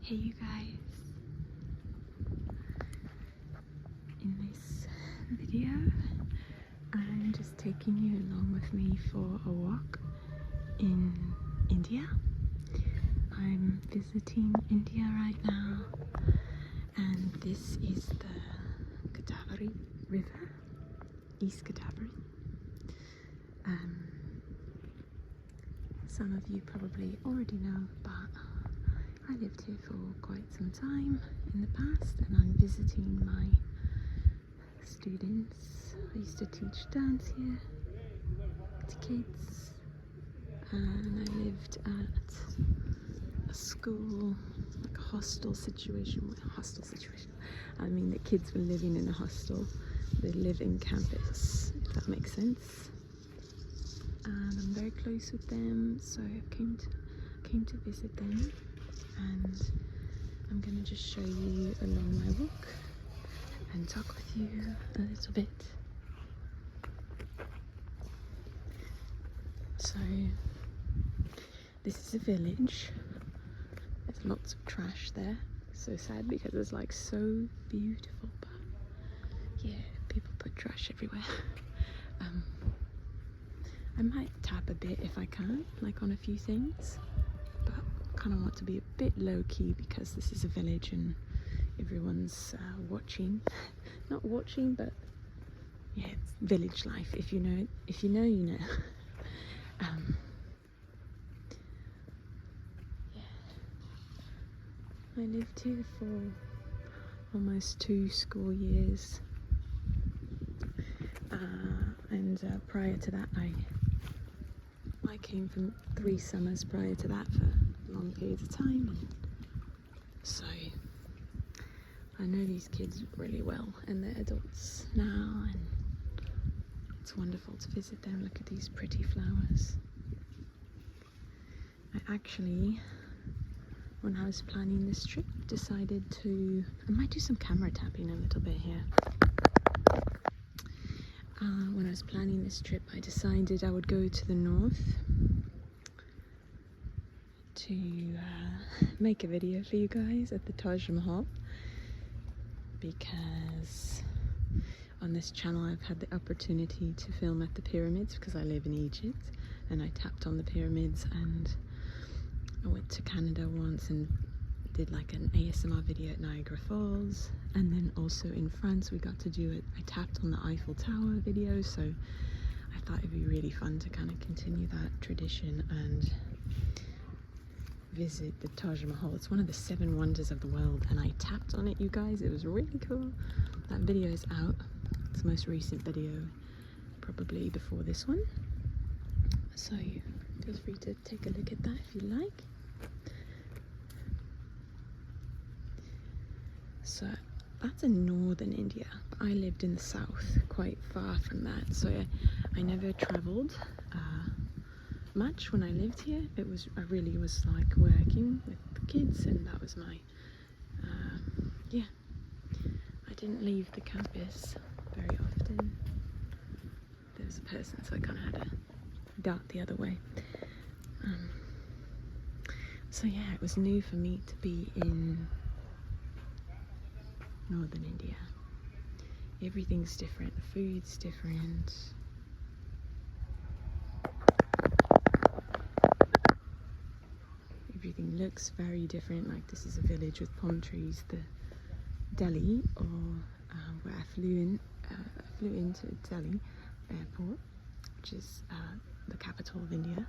Hey you guys, in this video I'm just taking you along with me for a walk in India. I'm visiting India right now and this is the Godavari River, East Godavari. Some of you probably already know, but I lived here for quite some time in the past and I'm visiting my students. I used to teach dance here to kids and I lived at a school, like a hostel situation. I mean the kids were living in a hostel. They live in campus, if that makes sense. And I'm very close with them, so I came to visit them. And I'm going to just show you along my walk and talk with you a little bit. So this is a village. There's lots of trash there. So sad because it's like so beautiful, but yeah, people put trash everywhere. I might tap a bit if I can, like on a few things, but kind of want to be a bit low-key because this is a village and everyone's watching. Not watching, but yeah, it's village life. If you know, you know. Yeah, I lived here for almost 2 school years, and prior to that I came from 3 summers prior to that for long periods of time, and so I know these kids really well and they're adults now and it's wonderful to visit them. Look at these pretty flowers. I actually, when I was planning this trip, decided I might do some camera tapping a little bit here. When I was planning this trip, I decided I would go to the north to make a video for you guys at the Taj Mahal, because on this channel I've had the opportunity to film at the pyramids because I live in Egypt, and I tapped on the pyramids, and I went to Canada once and did like an ASMR video at Niagara Falls, and then also in France we got to do it. I tapped on the Eiffel Tower video, so I thought it'd be really fun to kind of continue that tradition and visit the Taj Mahal. It's one of the 7 wonders of the world and I tapped on it, you guys. It was really cool. That video is out. It's the most recent video, probably before this one, so feel free to take a look at that if you like. So that's in northern India, but I lived in the south, quite far from that, so I never travelled much when I lived here. I really was like working with the kids, and that was my yeah, I didn't leave the campus very often. There was a person, so I kind of had to dart the other way. So yeah, it was new for me to be in northern India. Everything's different, the food's different. Everything looks very different. Like this is a village with palm trees. The Delhi, or where I flew into Delhi airport, which is the capital of India.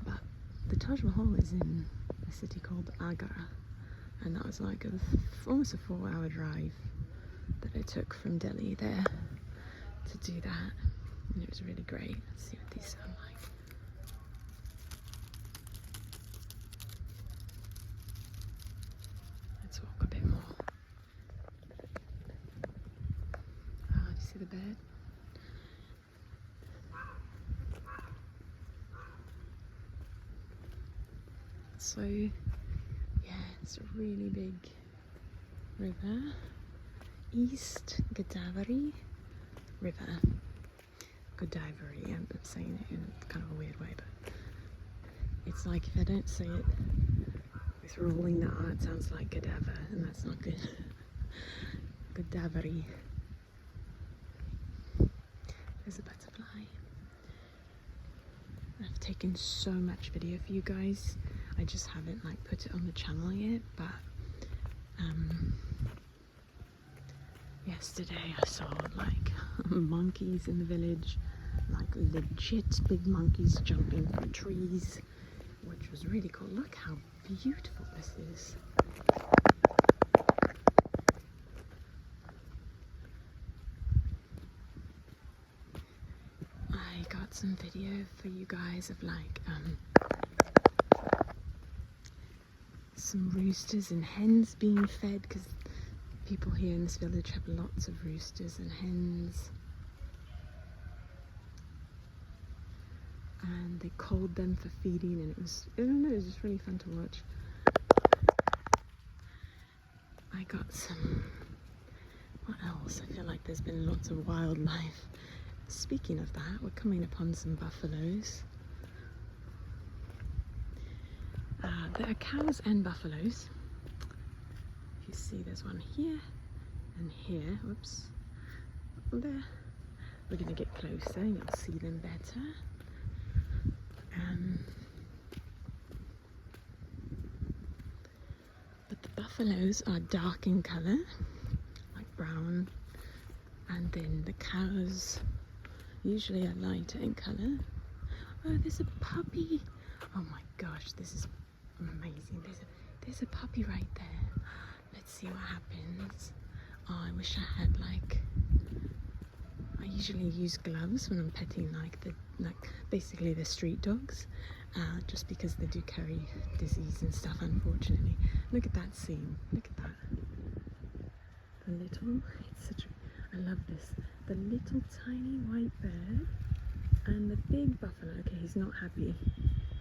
But the Taj Mahal is in a city called Agra, and that was like almost a 4-hour drive that I took from Delhi there to do that, and it was really great. Let's see what these sound like. Let's walk a bit more. Do you see the bed? So yeah, it's a really big river, East Godavari River. Godavari, I'm saying it in kind of a weird way, but it's like if I don't say it with with rolling the R, it sounds like cadaver, and that's not good. Cadavery. There's a butterfly. I've taken so much video for you guys. I just haven't like put it on the channel yet, but yesterday I saw like monkeys in the village, like legit big monkeys jumping from trees, which was really cool. Look how beautiful this is. I got some video for you guys of like some roosters and hens being fed, because people here in this village have lots of roosters and hens, and they culled them for feeding, and it was, I don't know, it was just really fun to watch. I got some, what else? I feel like there's been lots of wildlife. Speaking of that, we're coming upon some buffaloes. There are cows and buffaloes. If you see, there's one here and here. Whoops. There. We're going to get closer and you'll see them better. But the buffaloes are dark in colour, like brown, and then the cows usually are lighter in colour. Oh, there's a puppy. Oh my gosh, this is amazing. There's a puppy right there. Let's see what happens. Oh, I wish I had like, I usually use gloves when I'm petting like basically the street dogs, just because they do carry disease and stuff, unfortunately. Look at that scene. Look at that. The little, it's such a, I love this. The little tiny white bird and the big buffalo. Okay, he's not happy.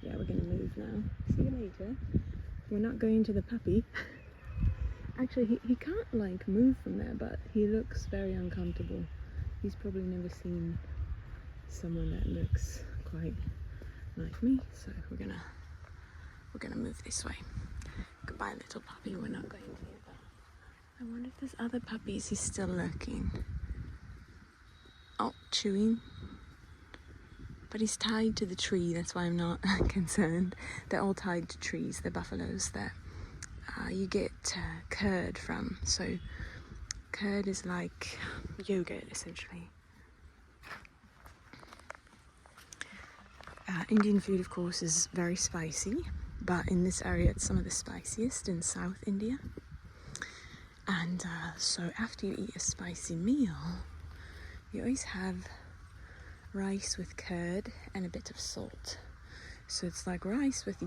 Yeah, we're gonna move now. See you later. We're not going to the puppy. Actually, he can't like move from there, but he looks very uncomfortable. He's probably never seen someone that looks quite like me, so we're gonna move this way. Goodbye, little puppy. We're not going to that. I wonder if there's other puppies. He's still lurking. Oh, chewing. But he's tied to the tree, that's why I'm not concerned. They're all tied to trees, the buffaloes that you get curd from. So curd is like yogurt, essentially. Indian food, of course, is very spicy, but in this area it's some of the spiciest in South India. And so after you eat a spicy meal, you always have rice with curd and a bit of salt. So it's like rice with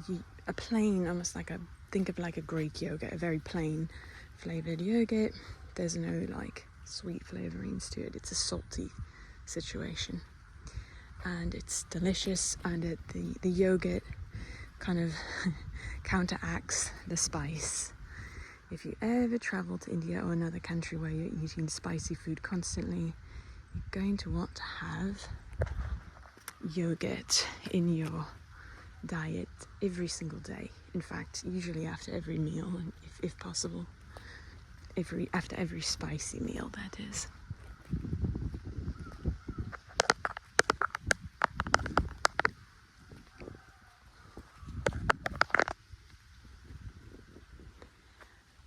a plain, almost like think of like a Greek yogurt, a very plain flavored yogurt. There's no like sweet flavorings to it. It's a salty situation, and it's delicious, and the yogurt kind of counteracts the spice. If you ever travel to India or another country where you're eating spicy food constantly, you're going to want to have yogurt in your diet every single day. In fact, usually after every meal, if possible, after every spicy meal, that is.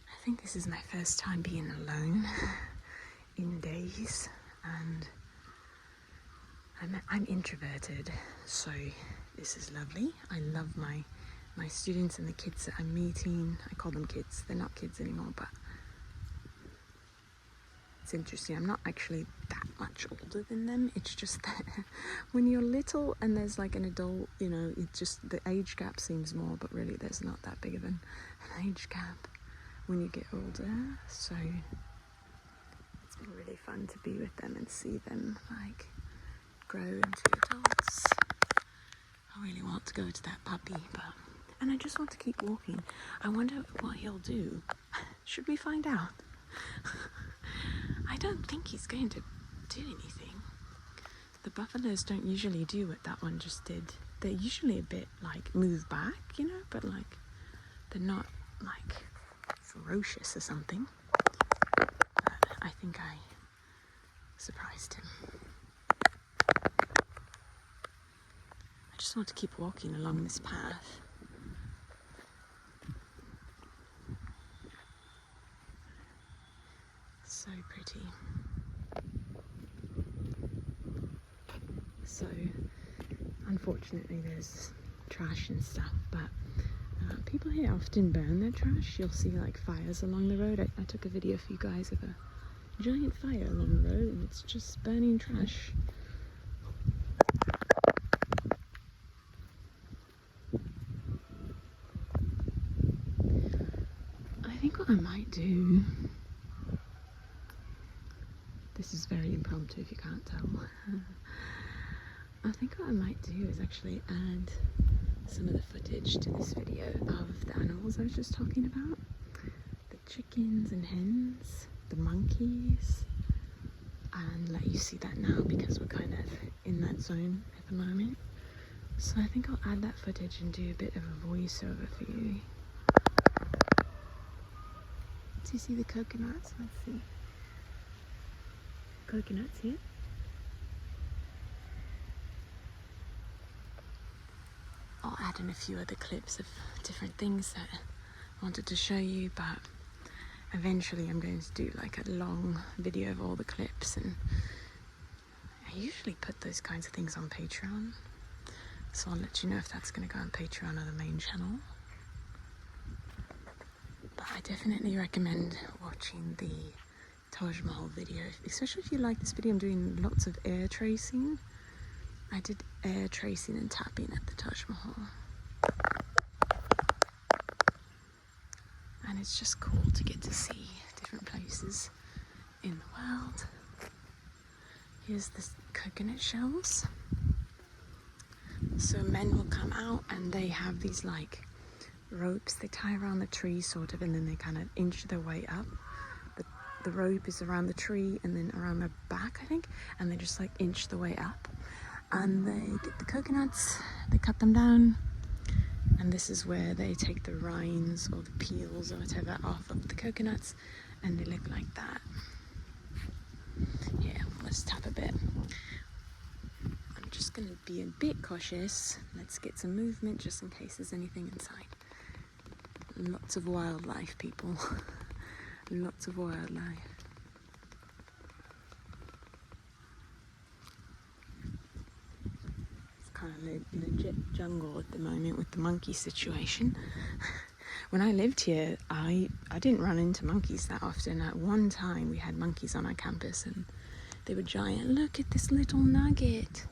I think this is my first time being alone in days, and I'm introverted, so this is lovely. I love my students and the kids that I'm meeting. I call them kids. They're not kids anymore, but it's interesting. I'm not actually that much older than them. It's just that when you're little and there's like an adult, you know, it's just the age gap seems more, but really there's not that big of an age gap when you get older. So it's been really fun to be with them and see them like grow into adults. I really want to go to that puppy, and I just want to keep walking. I wonder what he'll do. Should we find out? I don't think he's going to do anything. The buffaloes don't usually do what that one just did. They're usually a bit like move back, you know, but like they're not like ferocious or something, but I think I surprised him. I just want to keep walking along this path. So pretty. So unfortunately there's trash and stuff, but people here often burn their trash. You'll see like fires along the road. I took a video for you guys of a giant fire along the road and it's just burning trash. I think what I might do, this is very impromptu if you can't tell, I think what I might do is actually add some of the footage to this video of the animals I was just talking about. The chickens and hens, the monkeys, and let you see that now because we're kind of in that zone at the moment. So I think I'll add that footage and do a bit of a voiceover for you. Do you see the coconuts? Let's see. Coconuts here. I'll add in a few other clips of different things that I wanted to show you, but eventually I'm going to do like a long video of all the clips, and I usually put those kinds of things on Patreon, so I'll let you know if that's going to go on Patreon or the main channel. But I definitely recommend watching the Taj Mahal video, especially if you like this video. I'm doing lots of air tracing. I did air tracing and tapping at the Taj Mahal. And it's just cool to get to see different places in the world. Here's the coconut shells. So men will come out and they have these like ropes they tie around the tree sort of, and then they kind of inch their way up. The rope is around the tree and then around their back, I think, and they just like inch the way up. And they get the coconuts, they cut them down, and this is where they take the rinds or the peels or whatever off of the coconuts, and they look like that. Yeah, let's tap a bit. I'm just going to be a bit cautious. Let's get some movement just in case there's anything inside. Lots of wildlife, people. Lots of wildlife. Kind of legit jungle at the moment with the monkey situation. When I lived here, I didn't run into monkeys that often. At one time we had monkeys on our campus and they were giant. Look at this little nugget.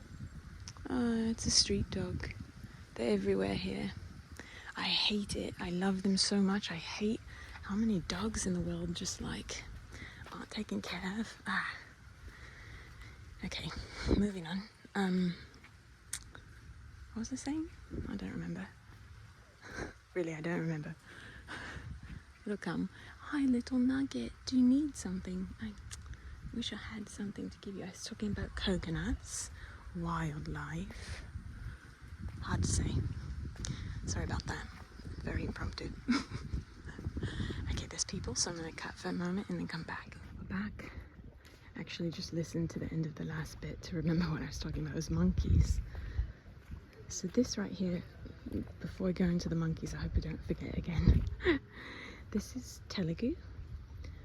Oh, it's a street dog. They're everywhere here. I hate it. I love them so much. I hate how many dogs in the world just like aren't taken care of. Okay, moving on. What was I saying? I don't remember. Really, I don't remember. It'll come. Hi, little nugget. Do you need something? I wish I had something to give you. I was talking about coconuts, wildlife. Hard to say. Sorry about that. Very impromptu. Okay, there's people, so I'm going to cut for a moment and then come back. We're back. Actually, just listen to the end of the last bit to remember what I was talking about. It was monkeys. So this right here, before I go into the monkeys, I hope I don't forget again. This is Telugu,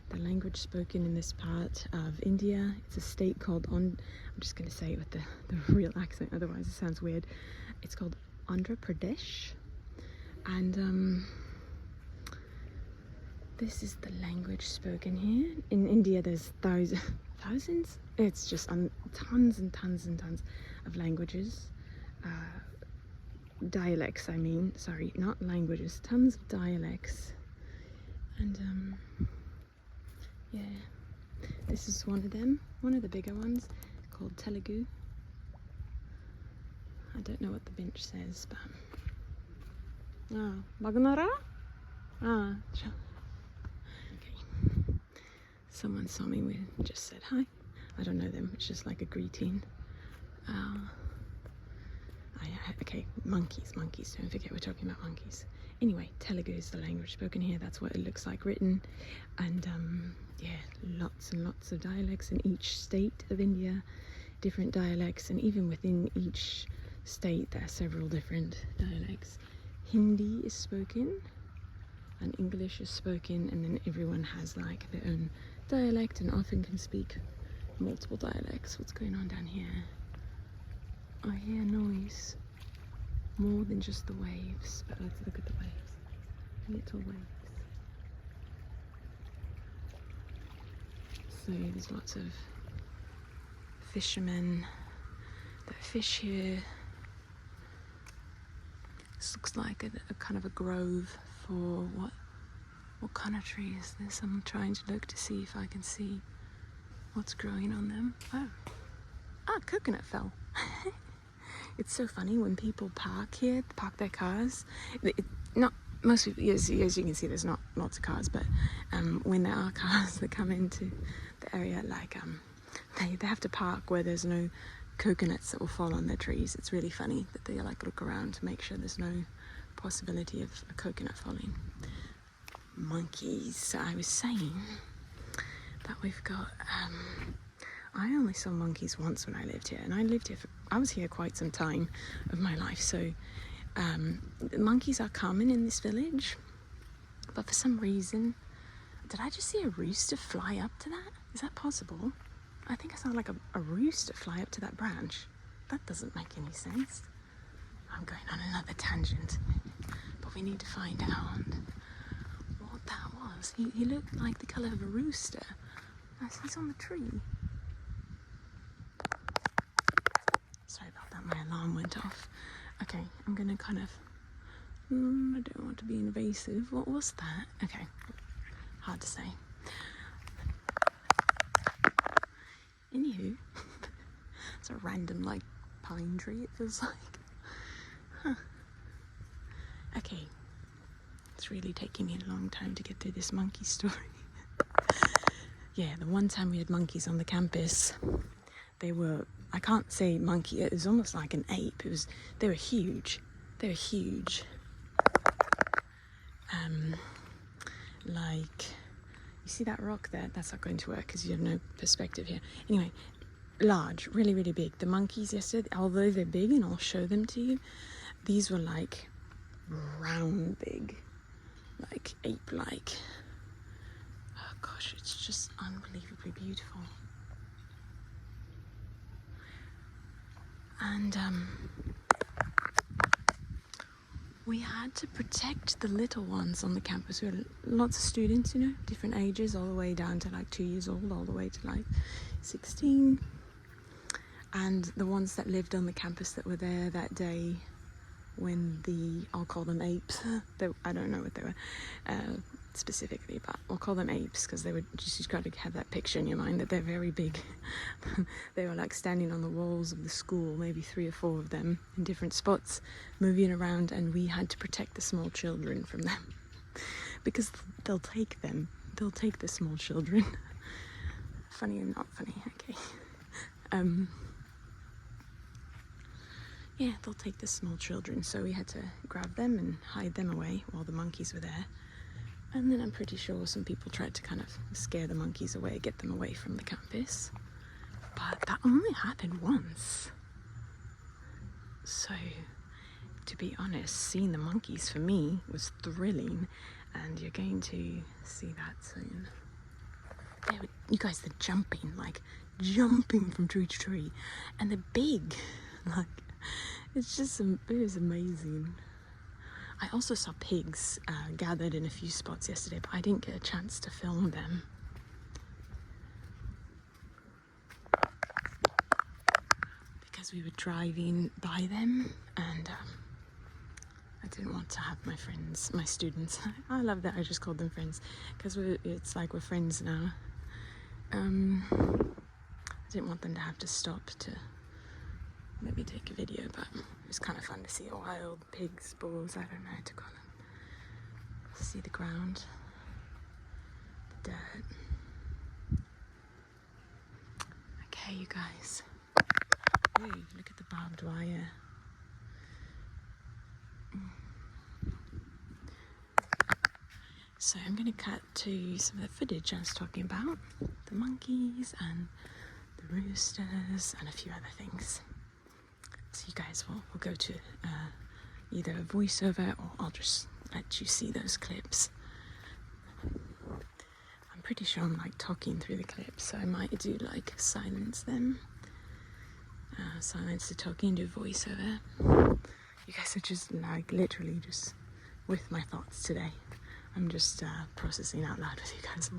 the language spoken in this part of India. It's a state called, I'm just going to say it with the real accent, otherwise it sounds weird. It's called Andhra Pradesh. And this is the language spoken here. In India there's thousands? It's just tons and tons and tons of languages. Dialects, I mean, sorry, not languages, tons of dialects. And yeah, this is one of them, one of the bigger ones, called Telugu. I don't know what the bench says, but Bagunara? Okay. Someone saw me, we just said hi. I don't know them, it's just like a greeting. Okay, monkeys, don't forget we're talking about monkeys. Anyway, Telugu is the language spoken here. That's what it looks like written. And yeah, lots and lots of dialects in each state of India, different dialects, and even within each state there are several different dialects. Hindi is spoken and English is spoken, and then everyone has like their own dialect and often can speak multiple dialects. What's going on down here? I hear noise more than just the waves, but let's look at the waves. Little waves. So there's lots of fishermen that fish here. This looks like a kind of a grove for what kind of tree is this? I'm trying to look to see if I can see what's growing on them. Oh, coconut fell. It's so funny when people park here, park their cars. Not most people, as you can see, there's not lots of cars, but when there are cars that come into the area, like they have to park where there's no coconuts that will fall on their trees. It's really funny that they like look around to make sure there's no possibility of a coconut falling. Monkeys. So I was saying that we've got I only saw monkeys once when I lived here, and I was here quite some time of my life, so monkeys are common in this village, but for some reason, did I just see a rooster fly up to that? Is that possible? I think I saw like a rooster fly up to that branch. That doesn't make any sense. I'm going on another tangent, but we need to find out what that was. He looked like the colour of a rooster. He's on the tree. Sorry about that, my alarm went off. Okay, I'm gonna kind of, I don't want to be invasive. What was that? Okay, hard to say. Anywho, it's a random like pine tree, it feels like. Huh. Okay, it's really taking me a long time to get through this monkey story. Yeah, the one time we had monkeys on the campus, they were, I can't say monkey, it was almost like an ape. They were huge. They were huge. Like, you see that rock there? That's not going to work because you have no perspective here. Anyway, large, really, really big. The monkeys yesterday, although they're big, and I'll show them to you, these were like round big, like ape-like. Oh gosh, it's just unbelievably beautiful. And we had to protect the little ones on the campus. We had lots of students, you know, different ages, all the way down to like 2 years old, all the way to like 16. And the ones that lived on the campus that were there that day when I'll call them apes. I don't know what they were specifically, but I'll call them apes because they were just, you've got to have that picture in your mind that they're very big. They were like standing on the walls of the school, maybe 3 or 4 of them in different spots, moving around, and we had to protect the small children from them because they'll take them. They'll take the small children. Funny and not funny, okay. Yeah, they'll take the small children, so we had to grab them and hide them away while the monkeys were there. And then I'm pretty sure some people tried to kind of scare the monkeys away, get them away from the campus. But that only happened once. So, to be honest, seeing the monkeys for me was thrilling, and you're going to see that soon. You guys, they're jumping from tree to tree, and they're big. Like, it was amazing. I also saw pigs gathered in a few spots yesterday, but I didn't get a chance to film them. Because we were driving by them, and I didn't want to have my students. I love that I just called them friends, because it's like we're friends now. I didn't want them to have to stop to let me take a video, but it was kind of fun to see wild pigs, bulls, I don't know how to call them. See the ground, the dirt. Okay, you guys. Hey, look at the barbed wire. So I'm going to cut to some of the footage I was talking about, the monkeys and the roosters and a few other things. So you guys will go to either a voiceover or I'll just let you see those clips. I'm pretty sure I'm like talking through the clips, so I might do like silence them. Silence the talking, do voiceover. You guys are just like literally just with my thoughts today. I'm just processing out loud with you guys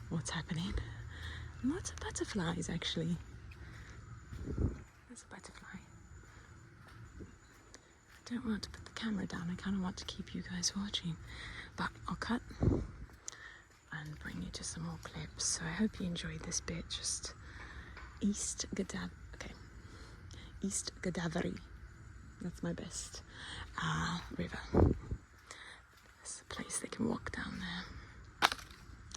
what's happening. Lots of butterflies actually. There's a butterfly. I don't want to put the camera down, I kind of want to keep you guys watching. But I'll cut and bring you to some more clips. So I hope you enjoyed this bit. Just East Godavari. That's my best river. There's a place they can walk down there.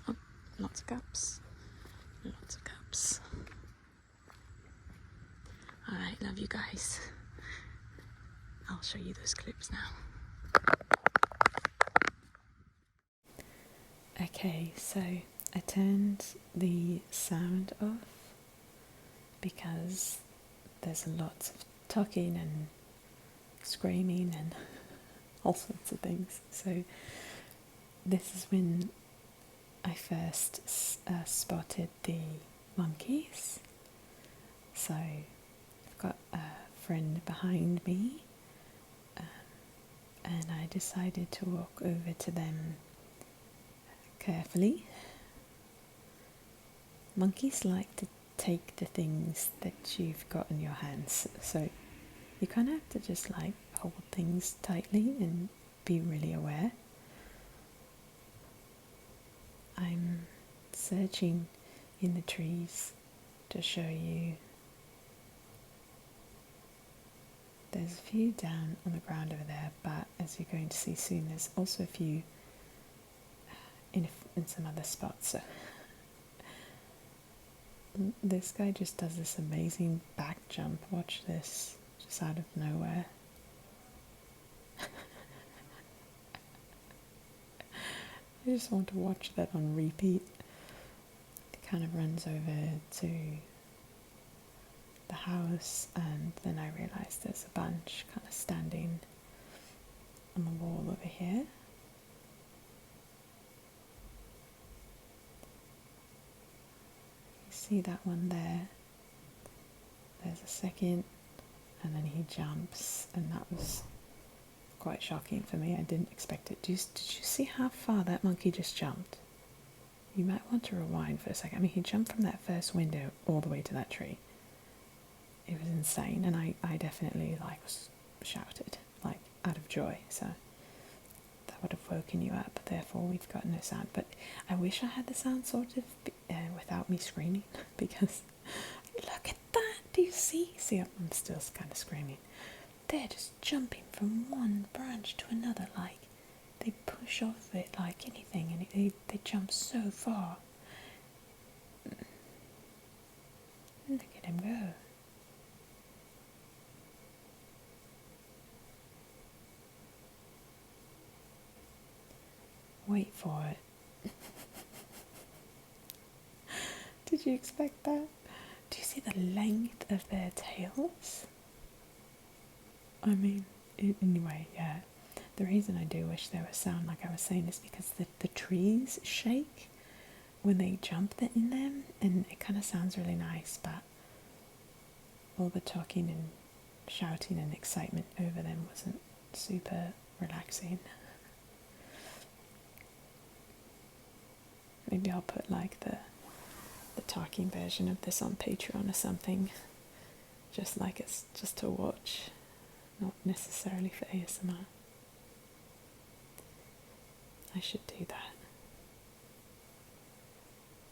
Oh, lots of cups. Lots of cups. Alright, love you guys. I'll show you those clips now. Okay, so I turned the sound off because there's lots of talking and screaming and all sorts of things. So this is when I first spotted the monkeys. So I've got a friend behind me, and I decided to walk over to them carefully. Monkeys like to take the things that you've got in your hands, so you kind of have to just like hold things tightly and be really aware. I'm searching in the trees to show you. There's a few down on the ground over there, but as you're going to see soon, there's also a few in some other spots. So this guy just does this amazing back jump. Watch this, just out of nowhere. I just want to watch that on repeat. It kind of runs over to the house, and then I realised there's a bunch kind of standing on the wall over here. You see that one there? There's a second, and then he jumps, and that was quite shocking for me. I didn't expect it. Did you see how far that monkey just jumped? You might want to rewind for a second. I mean, he jumped from that first window all the way to that tree. It was insane, and I definitely was shouted out of joy. So that would have woken you up. Therefore, we've got no sound. But I wish I had the sound sort of without me screaming, because look at that. Do you see? See, I'm still kind of screaming. They're just jumping from one branch to another, like they push off it like anything, and they jump so far. Look at him go. Wait for it. Did you expect that? Do you see the length of their tails? I mean, anyway, yeah. The reason I do wish there was sound, like I was saying, is because the trees shake when they jump in them, and it kind of sounds really nice, but all the talking and shouting and excitement over them wasn't super relaxing. Maybe I'll put the talking version of this on Patreon or something, just to watch, not necessarily for ASMR. I should do that.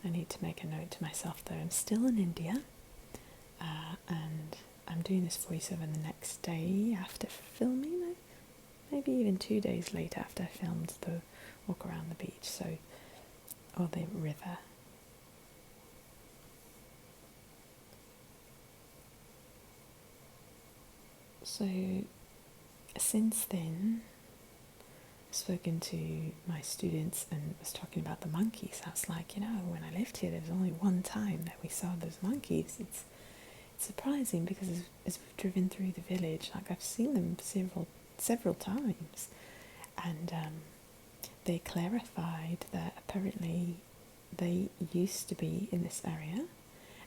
I need to make a note to myself though. I'm still in India, and I'm doing this voiceover the next day after filming, maybe even 2 days later after I filmed the walk around the beach, or the river. So since then, spoken to my students and was talking about the monkeys. I was like, when I lived here, there was only one time that we saw those monkeys. It's surprising because as we've driven through the village, like I've seen them several times, and they clarified that apparently they used to be in this area,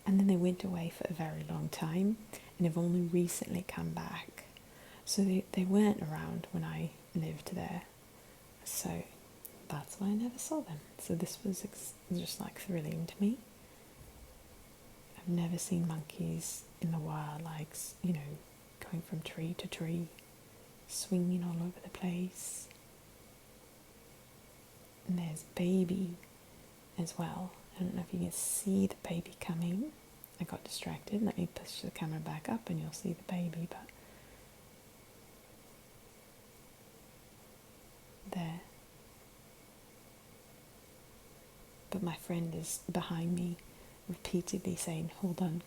and then they went away for a very long time, and have only recently come back. So they weren't around when I lived there. So that's why I never saw them. So this was just like thrilling to me. I've never seen monkeys in the wild, like, going from tree to tree, swinging all over the place. And there's baby as well. I don't know if you can see the baby coming. I got distracted. Let me push the camera back up and you'll see the baby, but there. But my friend is behind me repeatedly saying, hold on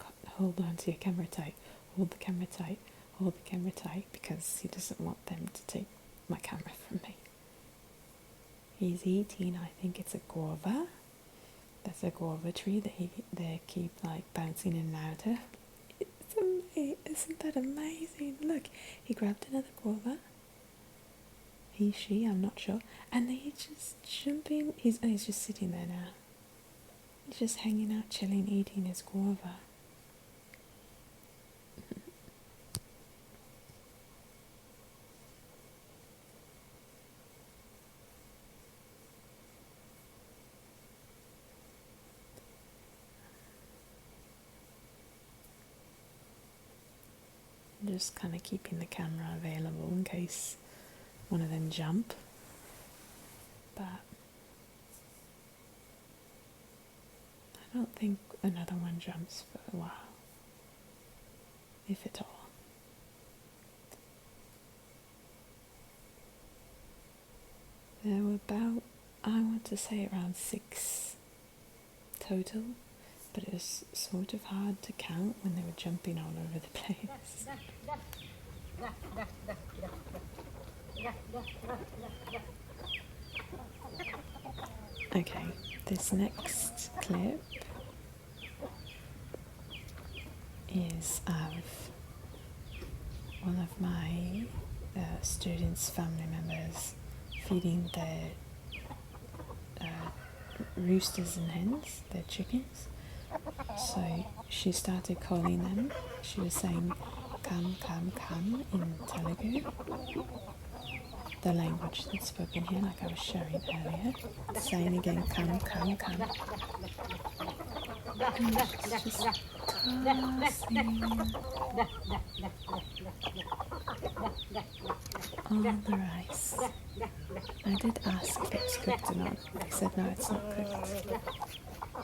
to your camera tight, hold the camera tight, hold the camera tight, because he doesn't want them to take my camera from me. He's eating, I think it's a guava. That's a guava tree that they keep like bouncing in and out of. Isn't that amazing? Look, he grabbed another guava. She, I'm not sure. And he's just jumping. He's just sitting there now. He's just hanging out, chilling, eating his guava. Just kind of keeping the camera available in case one of them jump. But I don't think another one jumps for a while, if at all. There were about, I want to say around 6 total, but it was sort of hard to count when they were jumping all over the place. Okay, this next clip is of one of my students' family members feeding their roosters and hens, their chickens. So she started calling them. She was saying "come, come, come" in Telugu, the language that's spoken here, like I was sharing earlier. Saying again, "come, come, come." And she's just tossing all the rice. I did ask if it's cooked or not. They said no, it's not cooked.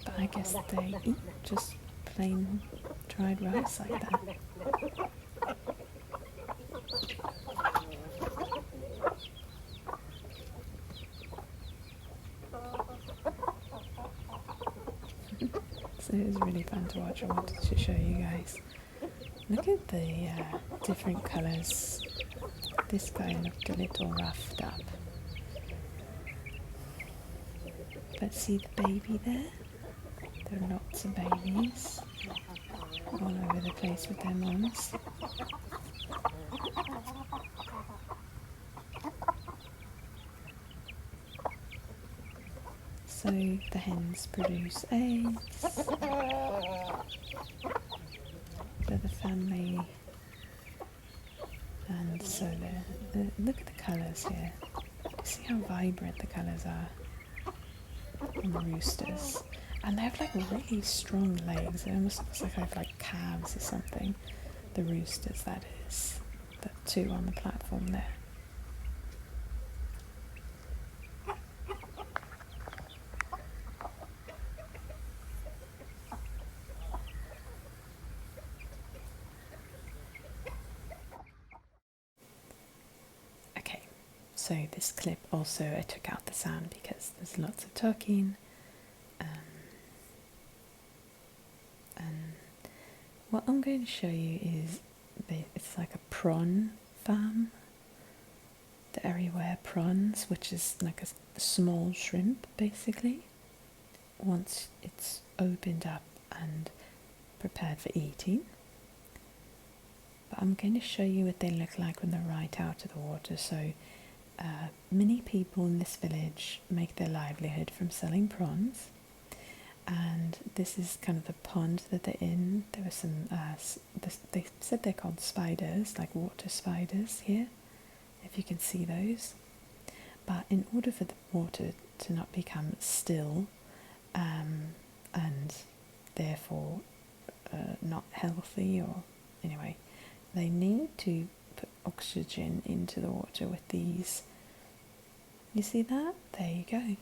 But I guess they eat just plain dried rice like that. So it was really fun to watch. I wanted to show you guys. Look at the different colours. This guy looked a little roughed up. But see the baby there? There are lots of babies all over the place with their mums. So the hens produce eggs for the family, and so look at the colours here. See how vibrant the colours are on the roosters, and they have like really strong legs. It almost looks like they have like calves or something. The roosters, that is, the 2 on the platform there. So this clip also, I took out the sound because there's lots of talking. And what I'm going to show you is, it's like a prawn farm. the everywhere prawns, which is like a small shrimp basically, once it's opened up and prepared for eating. But I'm going to show you what they look like when they're right out of the water. So many people in this village make their livelihood from selling prawns, and this is kind of the pond that they're in. There were some, they said they're called spiders, like water spiders here, if you can see those. But in order for the water to not become still and therefore not healthy, or anyway, they need to put oxygen into the water with these. You see that? There you go.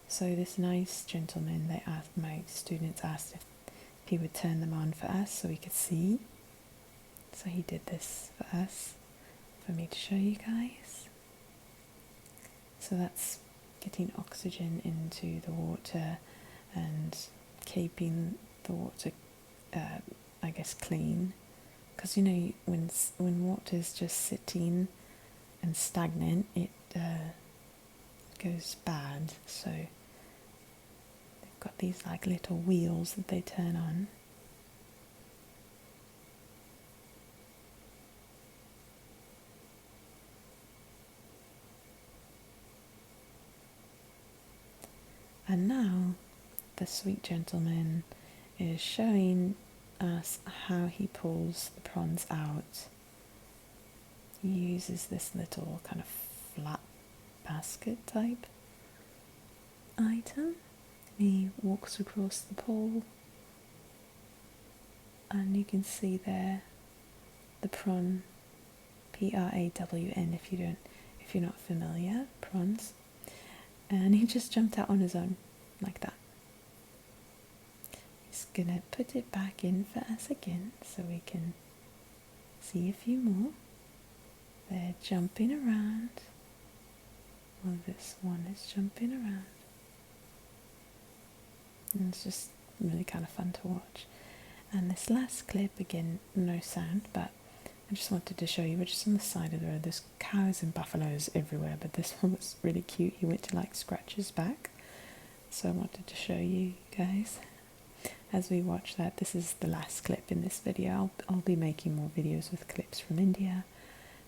So this nice gentleman, my students asked if he would turn them on for us so we could see. So he did this for us, for me to show you guys. So that's getting oxygen into the water and keeping the water, I guess, clean. Because you know, when water is just sitting and stagnant, it goes bad. So they've got these like little wheels that they turn on. And now the sweet gentleman is showing us how he pulls the prawns out. He uses this little kind of flat basket type item. He walks across the pole, and you can see there the prawn, Prawn, if you're not familiar, prawns. And he just jumped out on his own like that. He's gonna put it back in for us again so we can see a few more. They're jumping around. Well, this one is jumping around. And it's just really kind of fun to watch. And this last clip, again, no sound, but I just wanted to show you, we're just on the side of the road. There's cows and buffaloes everywhere, but this one was really cute. He went to like scratch his back. So I wanted to show you guys as we watch that. This is the last clip in this video. I'll be making more videos with clips from India,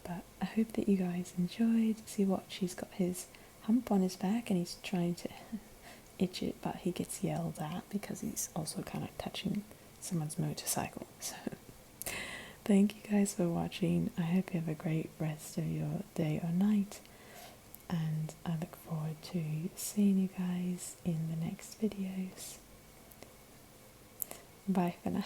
but I hope that you guys enjoyed. See, watch, he's got his hump on his back and he's trying to itch it, but he gets yelled at because he's also kind of touching someone's motorcycle. So thank you guys for watching. I hope you have a great rest of your day or night, and I look forward to seeing you guys in the next videos. Bye for now.